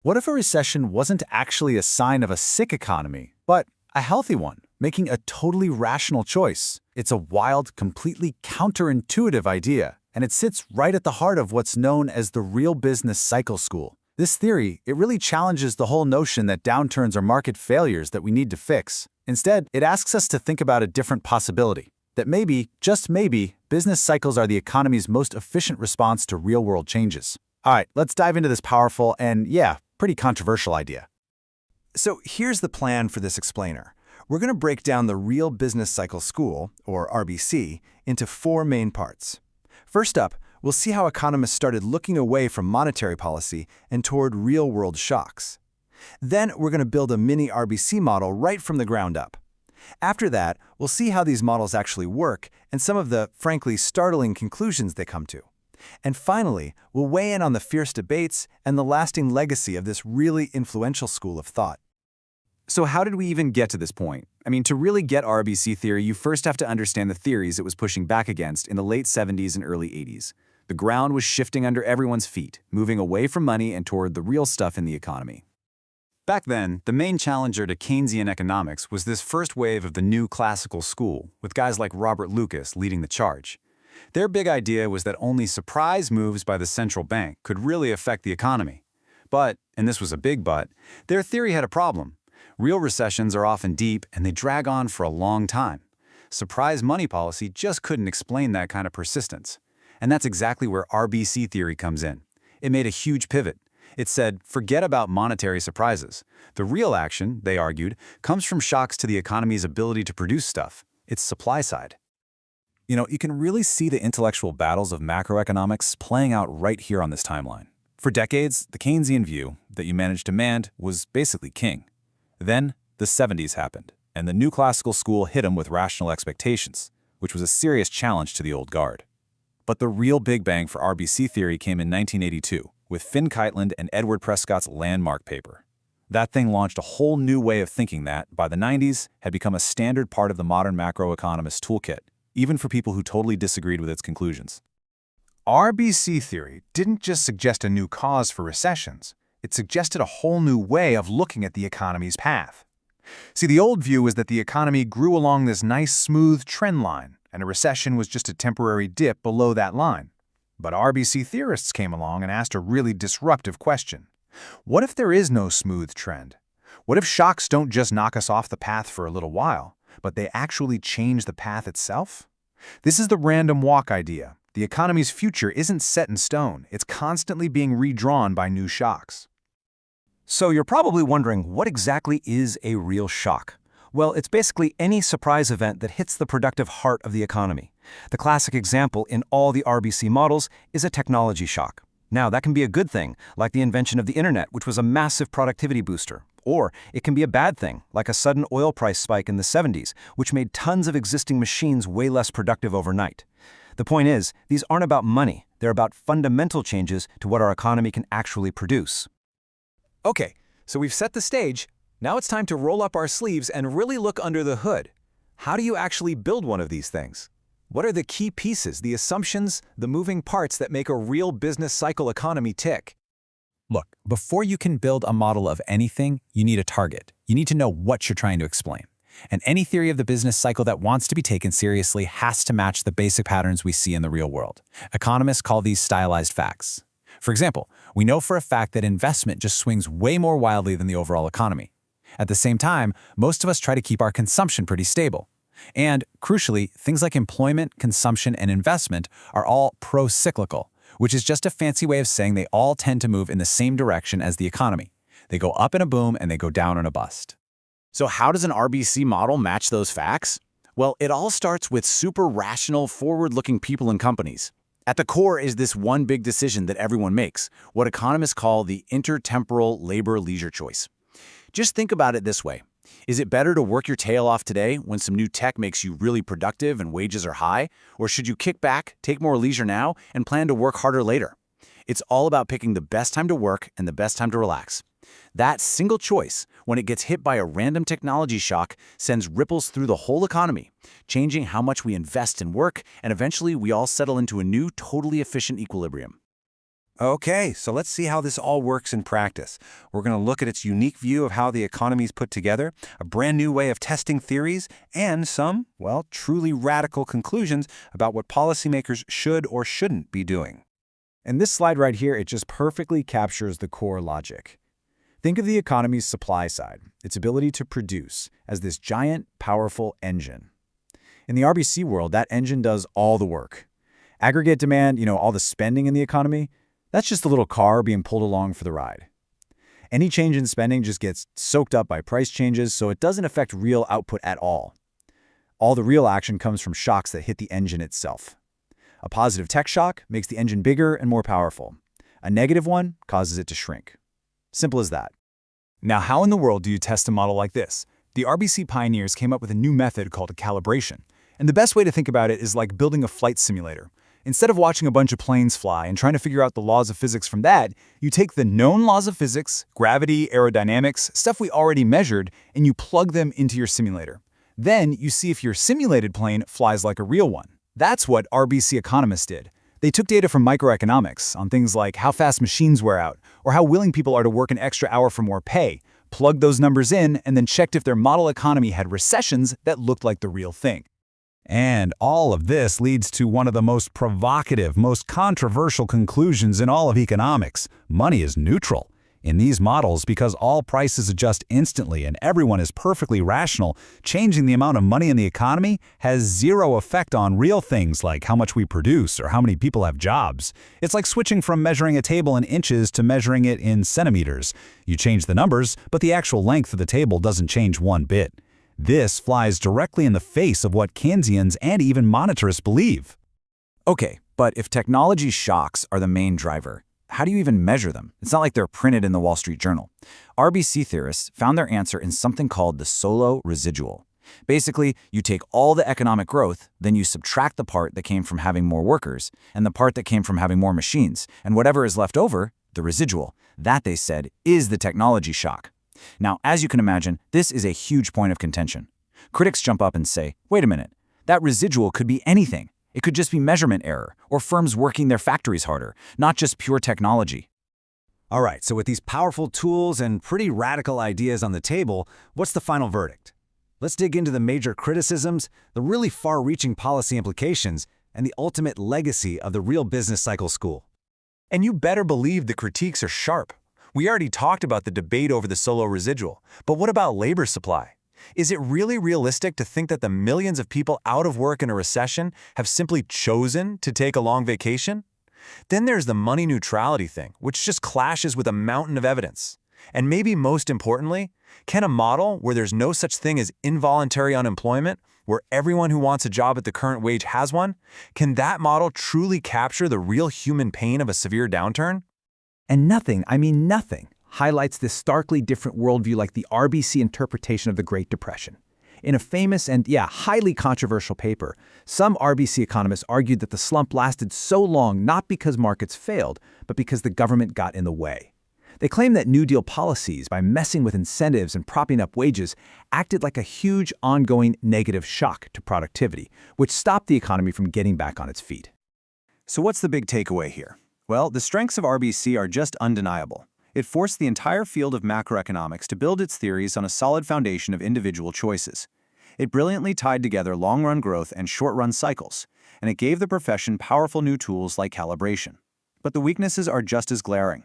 What if a recession wasn't actually a sign of a sick economy, but a healthy one, making a totally rational choice? It's a wild, completely counterintuitive idea, and it sits right at the heart of what's known as the real business cycle school. This theory, it really challenges the whole notion that downturns are market failures that we need to fix. Instead, it asks us to think about a different possibility. That maybe, just maybe, business cycles are the economy's most efficient response to real-world changes. All right, let's dive into this powerful and, pretty controversial idea. So here's the plan for this explainer. We're going to break down the real business cycle school, or RBC, into four main parts. First up, we'll see how economists started looking away from monetary policy and toward real-world shocks. Then we're going to build a mini RBC model right from the ground up. After that, we'll see how these models actually work and some of the, frankly, startling conclusions they come to. And finally, we'll weigh in on the fierce debates and the lasting legacy of this really influential school of thought. So how did we even get to this point? I mean, to really get RBC theory, you first have to understand the theories it was pushing back against in the late 70s and early 80s. The ground was shifting under everyone's feet, moving away from money and toward the real stuff in the economy. Back then, the main challenger to Keynesian economics was this first wave of the neoclassical school, with guys like Robert Lucas leading the charge. Their big idea was that only surprise moves by the central bank could really affect the economy. But, and this was a big but, their theory had a problem. Real recessions are often deep and they drag on for a long time. Surprise money policy just couldn't explain that kind of persistence. And that's exactly where RBC theory comes in. It made a huge pivot. It said, forget about monetary surprises. The real action, they argued, comes from shocks to the economy's ability to produce stuff. It's supply side. You know, you can really see the intellectual battles of macroeconomics playing out right here on this timeline. For decades, the Keynesian view that you managed demand was basically king. Then, the 70s happened, and the new classical school hit them with rational expectations, which was a serious challenge to the old guard. But the real big bang for RBC theory came in 1982, with Finn Kiteland and Edward Prescott's landmark paper. That thing launched a whole new way of thinking that, by the 90s, had become a standard part of the modern macroeconomist toolkit, even for people who totally disagreed with its conclusions. RBC theory didn't just suggest a new cause for recessions, it suggested a whole new way of looking at the economy's path. See, the old view was that the economy grew along this nice, smooth trend line, and a recession was just a temporary dip below that line. But RBC theorists came along and asked a really disruptive question. What if there is no smooth trend? What if shocks don't just knock us off the path for a little while, but they actually change the path itself? This is the random walk idea. The economy's future isn't set in stone. It's constantly being redrawn by new shocks. So you're probably wondering, what exactly is a real shock? Well, it's basically any surprise event that hits the productive heart of the economy. The classic example in all the RBC models is a technology shock. Now, that can be a good thing, like the invention of the internet, which was a massive productivity booster. Or it can be a bad thing, like a sudden oil price spike in the 70s, which made tons of existing machines way less productive overnight. The point is, these aren't about money. They're about fundamental changes to what our economy can actually produce. Okay, so we've set the stage. Now it's time to roll up our sleeves and really look under the hood. How do you actually build one of these things? What are the key pieces, the assumptions, the moving parts that make a real business cycle economy tick? Look, before you can build a model of anything, you need a target. You need to know what you're trying to explain. And any theory of the business cycle that wants to be taken seriously has to match the basic patterns we see in the real world. Economists call these stylized facts. For example, we know for a fact that investment just swings way more wildly than the overall economy. At the same time, most of us try to keep our consumption pretty stable. And, crucially, things like employment, consumption, and investment are all procyclical, which is just a fancy way of saying they all tend to move in the same direction as the economy. They go up in a boom and they go down in a bust. So how does an RBC model match those facts? Well, it all starts with super rational, forward-looking people and companies. At the core is this one big decision that everyone makes, what economists call the intertemporal labor-leisure choice. Just think about it this way. Is it better to work your tail off today when some new tech makes you really productive and wages are high? Or should you kick back, take more leisure now, and plan to work harder later? It's all about picking the best time to work and the best time to relax. That single choice, when it gets hit by a random technology shock, sends ripples through the whole economy, changing how much we invest in work, and eventually we all settle into a new, totally efficient equilibrium. Okay, so let's see how this all works in practice. We're going to look at its unique view of how the economy is put together, a brand new way of testing theories, and some, well, truly radical conclusions about what policymakers should or shouldn't be doing. And this slide right here, it just perfectly captures the core logic. Think of the economy's supply side, its ability to produce, as this giant, powerful engine. In the RBC world, that engine does all the work. Aggregate demand, all the spending in the economy, that's just a little car being pulled along for the ride. Any change in spending just gets soaked up by price changes, so it doesn't affect real output at all. All the real action comes from shocks that hit the engine itself. A positive tech shock makes the engine bigger and more powerful. A negative one causes it to shrink. Simple as that. Now, how in the world do you test a model like this? The RBC pioneers came up with a new method called a calibration. And the best way to think about it is like building a flight simulator. Instead of watching a bunch of planes fly and trying to figure out the laws of physics from that, you take the known laws of physics, gravity, aerodynamics, stuff we already measured, and you plug them into your simulator. Then you see if your simulated plane flies like a real one. That's what RBC economists did. They took data from microeconomics on things like how fast machines wear out or how willing people are to work an extra hour for more pay, plugged those numbers in, and then checked if their model economy had recessions that looked like the real thing. And all of this leads to one of the most provocative, most controversial conclusions in all of economics. Money is neutral. In these models, because all prices adjust instantly and everyone is perfectly rational, changing the amount of money in the economy has zero effect on real things like how much we produce or how many people have jobs. It's like switching from measuring a table in inches to measuring it in centimeters. You change the numbers, but the actual length of the table doesn't change one bit. This flies directly in the face of what Keynesians and even monetarists believe. Okay, but if technology shocks are the main driver, how do you even measure them? It's not like they're printed in the Wall Street Journal. RBC theorists found their answer in something called the solo residual. Basically, you take all the economic growth, then you subtract the part that came from having more workers and the part that came from having more machines, and whatever is left over, the residual, that, they said, is the technology shock. Now, as you can imagine, this is a huge point of contention. Critics jump up and say, wait a minute, that residual could be anything. It could just be measurement error, or firms working their factories harder, not just pure technology. All right, so with these powerful tools and pretty radical ideas on the table, what's the final verdict? Let's dig into the major criticisms, the really far-reaching policy implications, and the ultimate legacy of the real business cycle school. And you better believe the critiques are sharp. We already talked about the debate over the solo residual, but what about labor supply? Is it really realistic to think that the millions of people out of work in a recession have simply chosen to take a long vacation? Then there's the money neutrality thing, which just clashes with a mountain of evidence. And maybe most importantly, can a model where there's no such thing as involuntary unemployment, where everyone who wants a job at the current wage has one, can that model truly capture the real human pain of a severe downturn? And nothing, I mean nothing, highlights this starkly different worldview like the RBC interpretation of the Great Depression. In a famous and, highly controversial paper, some RBC economists argued that the slump lasted so long not because markets failed, but because the government got in the way. They claim that New Deal policies, by messing with incentives and propping up wages, acted like a huge ongoing negative shock to productivity, which stopped the economy from getting back on its feet. So what's the big takeaway here? Well, the strengths of RBC are just undeniable. It forced the entire field of macroeconomics to build its theories on a solid foundation of individual choices. It brilliantly tied together long-run growth and short-run cycles, and it gave the profession powerful new tools like calibration. But the weaknesses are just as glaring.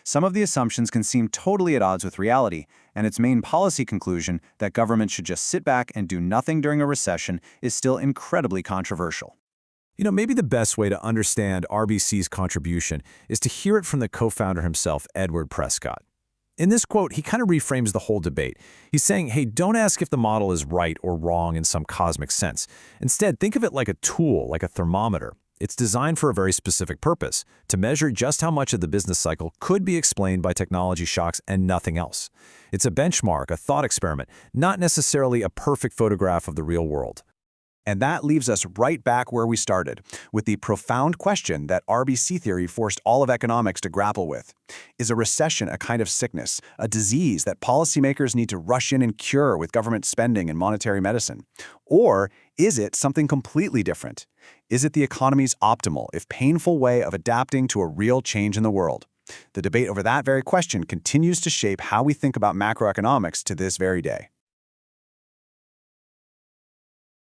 Some of the assumptions can seem totally at odds with reality, and its main policy conclusion that government should just sit back and do nothing during a recession is still incredibly controversial. Maybe the best way to understand RBC's contribution is to hear it from the co-founder himself, Edward Prescott. In this quote, he kind of reframes the whole debate. He's saying, hey, don't ask if the model is right or wrong in some cosmic sense. Instead, think of it like a tool, like a thermometer. It's designed for a very specific purpose, to measure just how much of the business cycle could be explained by technology shocks and nothing else. It's a benchmark, a thought experiment, not necessarily a perfect photograph of the real world. And that leaves us right back where we started, with the profound question that RBC theory forced all of economics to grapple with. Is a recession a kind of sickness, a disease that policymakers need to rush in and cure with government spending and monetary medicine? Or is it something completely different? Is it the economy's optimal, if painful, way of adapting to a real change in the world? The debate over that very question continues to shape how we think about macroeconomics to this very day.